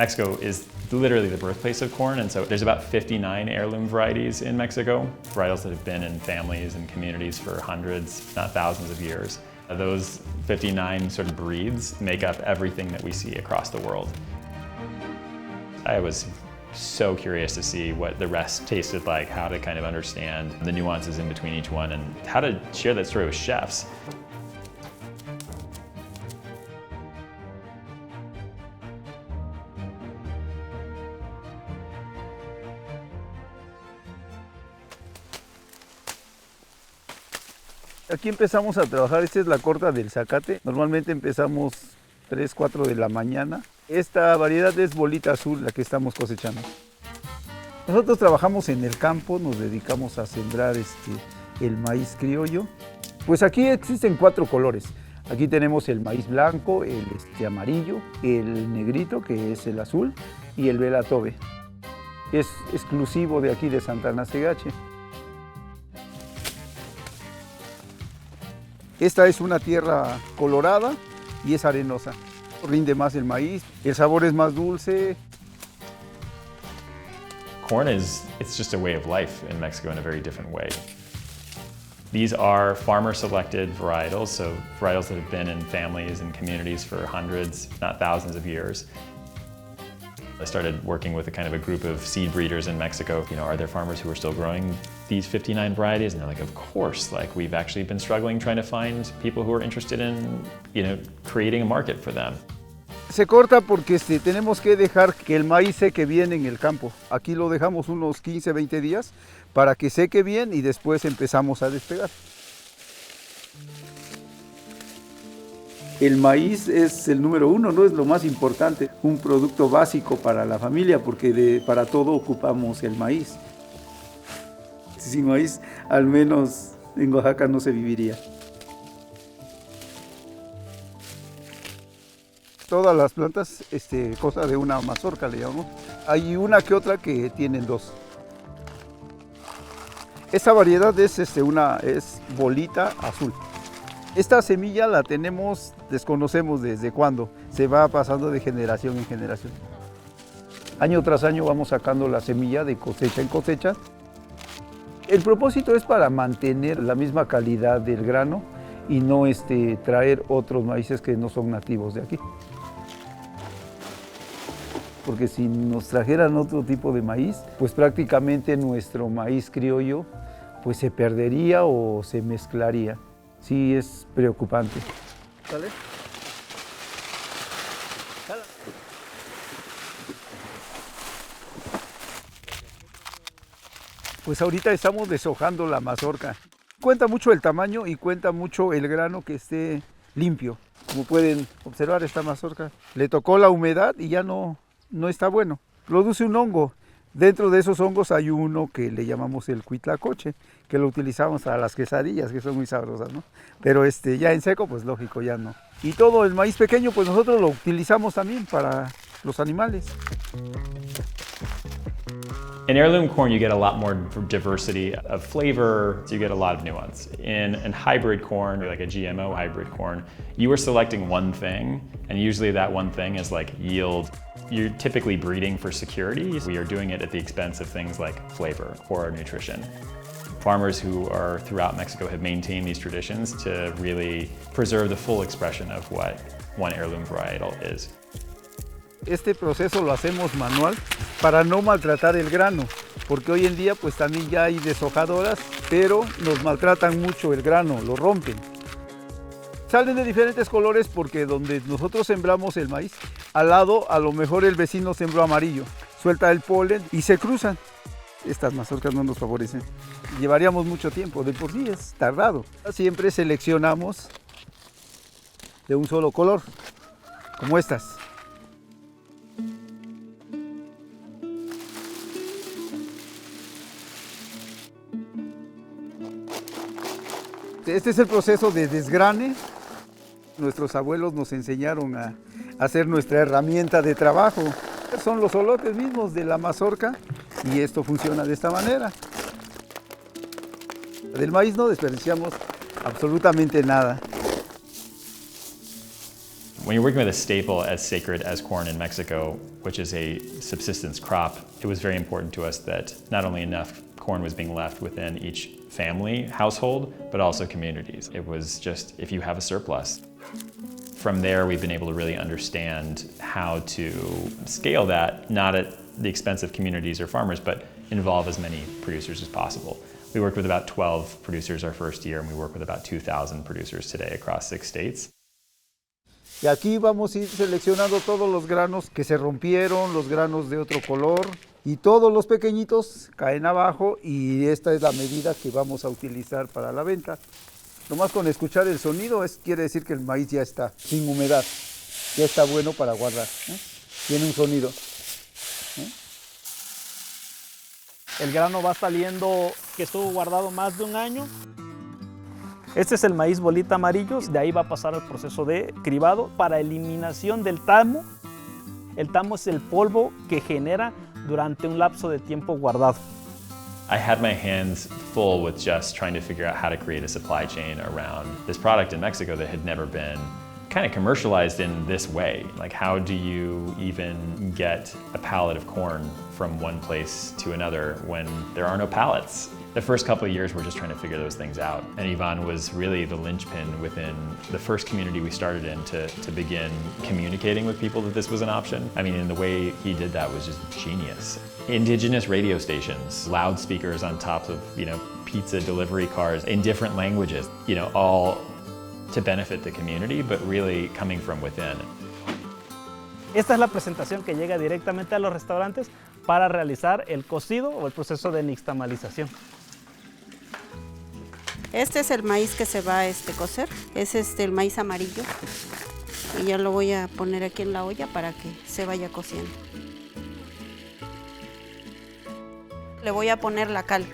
Mexico is literally the birthplace of corn, and so there's about 59 heirloom varieties in Mexico, varietals that have been in families and communities for hundreds, if not thousands of years. Those 59 sort of breeds make up everything that we see across the world. I was so curious to see what the rest tasted like, how to kind of understand the nuances in between each one, and how to share that story with chefs. Aquí empezamos a trabajar, esta es la corta del zacate. Normalmente empezamos 3, 4 de la mañana. Esta variedad es bolita azul, la que estamos cosechando. Nosotros trabajamos en el campo, nos dedicamos a sembrar el maíz criollo. Pues aquí existen 4 colores. Aquí tenemos el maíz blanco, el amarillo, el negrito, que es el azul, y el velatobe. Es exclusivo de aquí de Santana Cegache. Esta es una tierra colorada y es arenosa. Rinde más el maíz, el sabor es más dulce. Corn it's just a way of life in Mexico in a very different way. These are farmer-selected varietals, so varietals that have been in families and communities for hundreds, if not thousands of years. I started working with a group of seed breeders in Mexico. Are there farmers who are still growing these 59 varieties? And they're like, of course. We've actually been struggling trying to find people who are interested in, creating a market for them. Se corta porque tenemos que dejar que el maíz seque bien en el campo. Aquí lo dejamos unos 15, 20 días para que seque bien y después empezamos a despegar. El maíz es el número 1, ¿no? Es lo más importante, un producto básico para la familia, porque para todo ocupamos el maíz. Sin maíz, al menos en Oaxaca no se viviría. Todas las plantas, cosa de una mazorca le llamamos. Hay una que otra que tienen 2. Esta variedad es bolita azul. Esta semilla la tenemos, desconocemos desde cuándo, se va pasando de generación en generación. Año tras año vamos sacando la semilla de cosecha en cosecha. El propósito es para mantener la misma calidad del grano y no traer otros maíces que no son nativos de aquí. Porque si nos trajeran otro tipo de maíz, pues prácticamente nuestro maíz criollo pues se perdería o se mezclaría. Sí, es preocupante. ¿Sale? Pues ahorita estamos deshojando la mazorca. Cuenta mucho el tamaño y cuenta mucho el grano que esté limpio. Como pueden observar, esta mazorca le tocó la humedad y ya no está bueno. Produce un hongo. Dentro de esos hongos hay uno que le llamamos el cuitlacoche, que lo utilizamos para las quesadillas, que son muy sabrosas, ¿no? Pero ya en seco, pues lógico, ya no. Y todo el maíz pequeño, pues nosotros lo utilizamos también para los animales. In heirloom corn, you get a lot more diversity of flavor, so you get a lot of nuance. In hybrid corn, like a GMO hybrid corn, you are selecting one thing, and usually that one thing is yield. You're typically breeding for security. We are doing it at the expense of things like flavor or nutrition. Farmers who are throughout Mexico have maintained these traditions to really preserve the full expression of what one heirloom varietal is. Este proceso lo hacemos manual para no maltratar el grano, porque hoy en día pues también ya hay deshojadoras, pero nos maltratan mucho el grano, lo rompen. Salen de diferentes colores porque donde nosotros sembramos el maíz, al lado a lo mejor el vecino sembró amarillo, suelta el polen y se cruzan. Estas mazorcas no nos favorecen. Llevaríamos mucho tiempo, de por sí es tardado. Siempre seleccionamos de un solo color, como estas. Este es el proceso de desgrane. Nuestros abuelos nos enseñaron a hacer nuestra herramienta de trabajo. Son los olotes mismos de la mazorca y esto funciona de esta manera. Del maíz no desperdiciamos absolutamente nada. When you're working with a staple as sacred as corn in Mexico, which is a subsistence crop, it was very important to us that not only enough corn was being left within each family, household, but also communities. It was just, if you have a surplus. From there, we've been able to really understand how to scale that, not at the expense of communities or farmers, but involve as many producers as possible. We worked with about 12 producers our first year, and we work with about 2,000 producers today across 6 states. Y aquí vamos a ir seleccionando todos los granos que se rompieron, los granos de otro color, y todos los pequeñitos caen abajo, y esta es la medida que vamos a utilizar para la venta. Nomás con escuchar el sonido quiere decir que el maíz ya está sin humedad, ya está bueno para guardar, ¿eh? Tiene un sonido. El grano va saliendo que estuvo guardado más de un año. Este es el maíz bolita amarillo, de ahí va a pasar al proceso de cribado para eliminación del tamo. El tamo es el polvo que genera durante un lapso de tiempo guardado. I had my hands full with just trying to figure out how to create a supply chain around this product in Mexico that had never been kind of commercialized in this way. Like, how do you even get a pallet of corn from one place to another when there are no pallets? The first couple of years, we're just trying to figure those things out. And Ivan was really the linchpin within the first community we started in to begin communicating with people that this was an option. I mean, and the way he did that was just genius. Indigenous radio stations, loudspeakers on top of, pizza delivery cars in different languages, all to benefit the community, but really coming from within. Esta es la presentación que llega directamente a los restaurantes para realizar el cocido o el proceso de nixtamalización. Este es el maíz que se va a cocer, es el maíz amarillo, y ya lo voy a poner aquí en la olla para que se vaya cociendo. Le voy a poner la cal.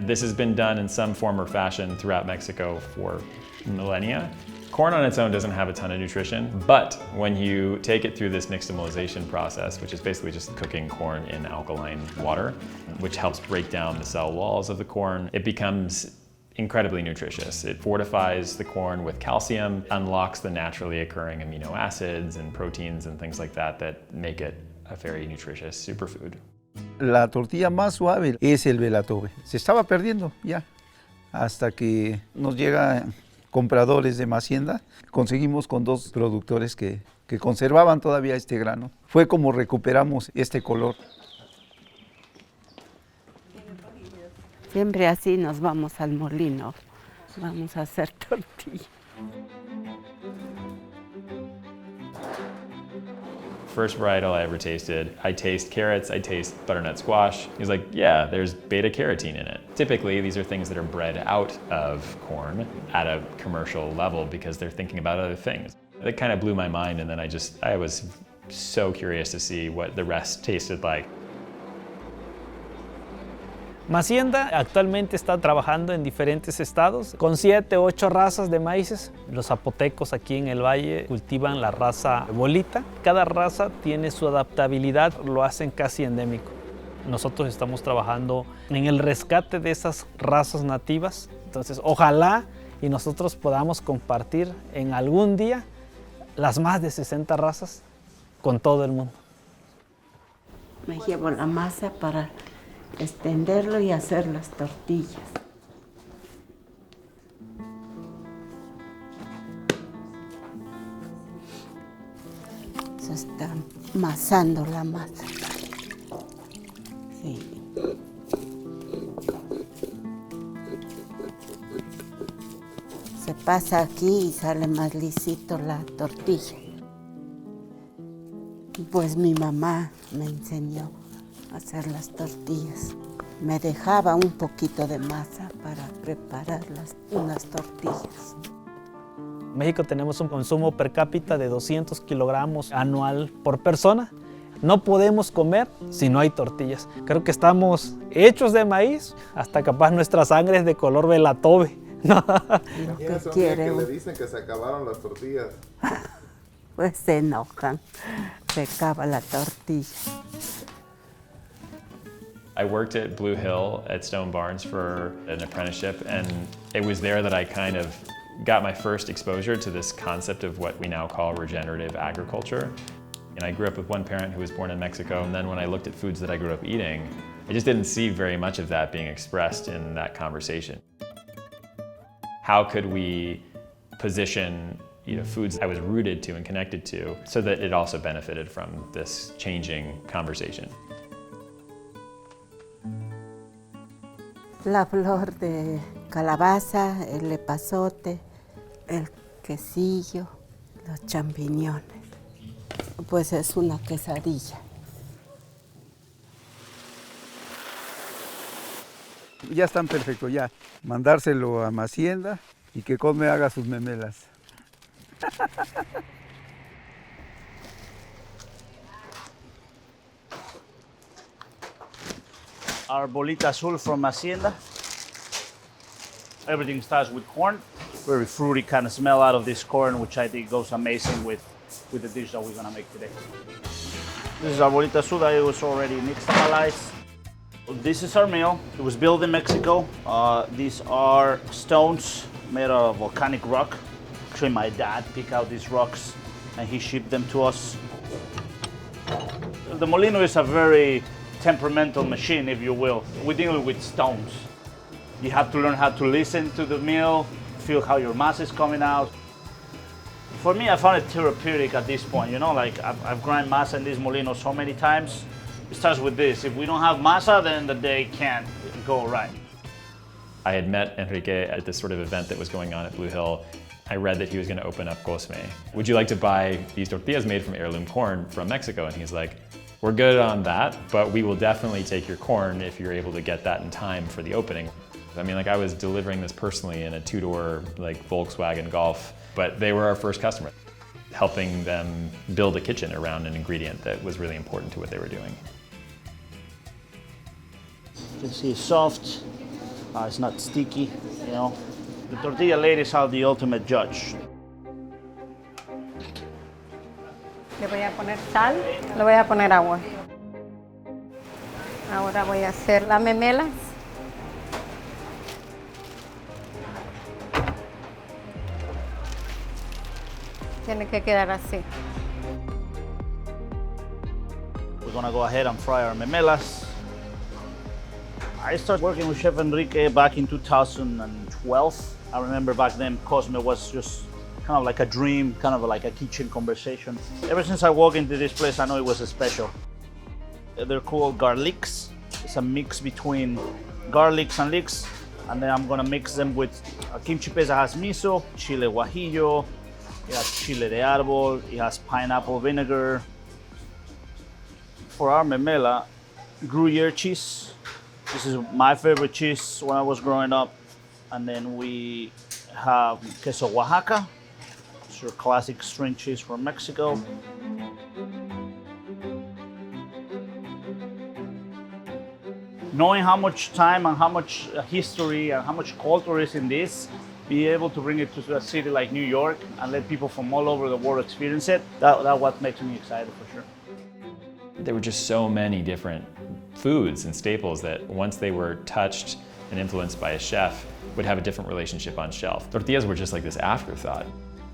This has been done in some form or fashion throughout Mexico for millennia. Corn on its own doesn't have a ton of nutrition, but when you take it through this nixtamalization process, which is basically just cooking corn in alkaline water, which helps break down the cell walls of the corn, it becomes incredibly nutritious. It fortifies the corn with calcium, unlocks the naturally occurring amino acids and proteins and things like that that make it a very nutritious superfood. La tortilla más suave es el velatobe. Se estaba perdiendo ya, hasta que nos llega compradores de Masienda. Conseguimos con 2 productores que conservaban todavía este grano. Fue como recuperamos este color. Siempre así nos vamos al molino, vamos a hacer tortilla. First varietal I ever tasted, I taste carrots, I taste butternut squash. He was like, yeah, there's beta carotene in it. Typically, these are things that are bred out of corn at a commercial level because they're thinking about other things. It kind of blew my mind, and then I was so curious to see what the rest tasted like. Masienda actualmente está trabajando en diferentes estados con 7 u 8 razas de maíces. Los zapotecos aquí en el valle cultivan la raza bolita. Cada raza tiene su adaptabilidad, lo hacen casi endémico. Nosotros estamos trabajando en el rescate de esas razas nativas. Entonces, ojalá y nosotros podamos compartir en algún día las más de 60 razas con todo el mundo. Me llevo la masa para extenderlo y hacer las tortillas. Se está amasando la masa. Sí. Se pasa aquí y sale más lisito la tortilla. Pues mi mamá me enseñó a hacer las tortillas. Me dejaba un poquito de masa para preparar unas tortillas. En México tenemos un consumo per cápita de 200 kilogramos anual por persona. No podemos comer si no hay tortillas. Creo que estamos hechos de maíz, hasta capaz nuestra sangre es de color velatobe. ¿Quiénes son que le dicen que se acabaron las tortillas? Pues se enojan, se acaba la tortilla. I worked at Blue Hill at Stone Barns for an apprenticeship, and it was there that I kind of got my first exposure to this concept of what we now call regenerative agriculture. And I grew up with one parent who was born in Mexico, and then when I looked at foods that I grew up eating, I just didn't see very much of that being expressed in that conversation. How could we position foods I was rooted to and connected to so that it also benefited from this changing conversation? La flor de calabaza, el epazote, el quesillo, los champiñones. Pues es una quesadilla. Ya están perfectos, ya. Mandárselo a Masienda y que Cosme haga sus memelas. Our bolita azul from Masienda. Everything starts with corn. Very fruity kind of smell out of this corn, which I think goes amazing with the dish that we're gonna make today. This is our bolita azul that was already nixtamalized. This is our meal. It was built in Mexico. These are stones made out of volcanic rock. Actually, my dad picked out these rocks and he shipped them to us. The molino is a very temperamental machine, if you will. We deal with stones. You have to learn how to listen to the mill, feel how your masa is coming out. For me, I found it therapeutic at this point. Like I've grind masa in this molino so many times. It starts with this. If we don't have masa, then the day can't go right. I had met Enrique at this sort of event that was going on at Blue Hill. I read that he was going to open up Cosme. Would you like to buy these tortillas made from heirloom corn from Mexico? And he's like, we're good on that, but we will definitely take your corn if you're able to get that in time for the opening. I mean, I was delivering this personally in a two-door Volkswagen Golf, but they were our first customer, helping them build a kitchen around an ingredient that was really important to what they were doing. You can see it's soft, it's not sticky, The tortilla ladies are the ultimate judge. Le voy a poner sal, le voy a poner agua. Ahora voy a hacer las memelas. Tiene que quedar así. We're gonna go ahead and fry our memelas. I started working with Chef Enrique back in 2012. I remember back then Cosme was just kind of like a dream, kind of like a kitchen conversation. Ever since I walked into this place, I know it was special. They're called garlics. It's a mix between garlics and leeks. And then I'm gonna mix them with a kimchi paste that has miso, chile guajillo, it has chile de árbol, it has pineapple vinegar. For our memela, Gruyere cheese. This is my favorite cheese when I was growing up. And then we have queso Oaxaca. It's your classic string cheese from Mexico. Knowing how much time and how much history and how much culture is in this, be able to bring it to a city like New York and let people from all over the world experience it, that's what makes me excited for sure. There were just so many different foods and staples that once they were touched and influenced by a chef, would have a different relationship on shelf. Tortillas were just like this afterthought.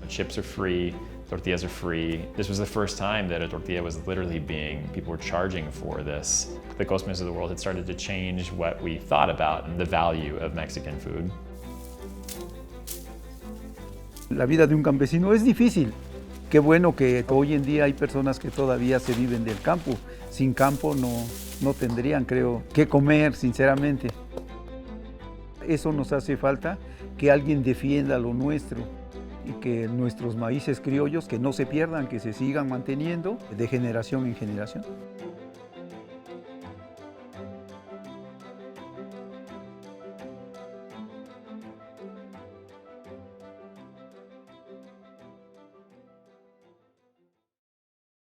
Chips are free, tortillas are free. This was the first time that a tortilla was literally people were charging for this. The Cosmes of the world had started to change what we thought about and the value of Mexican food. La vida de un campesino es difícil. Qué bueno que hoy en día hay personas que todavía se viven del campo. Sin campo no tendrían, creo, qué comer, sinceramente. Eso nos hace falta, que alguien defienda lo nuestro y que nuestros maíces criollos que no se pierdan, que se sigan manteniendo de generación en generación.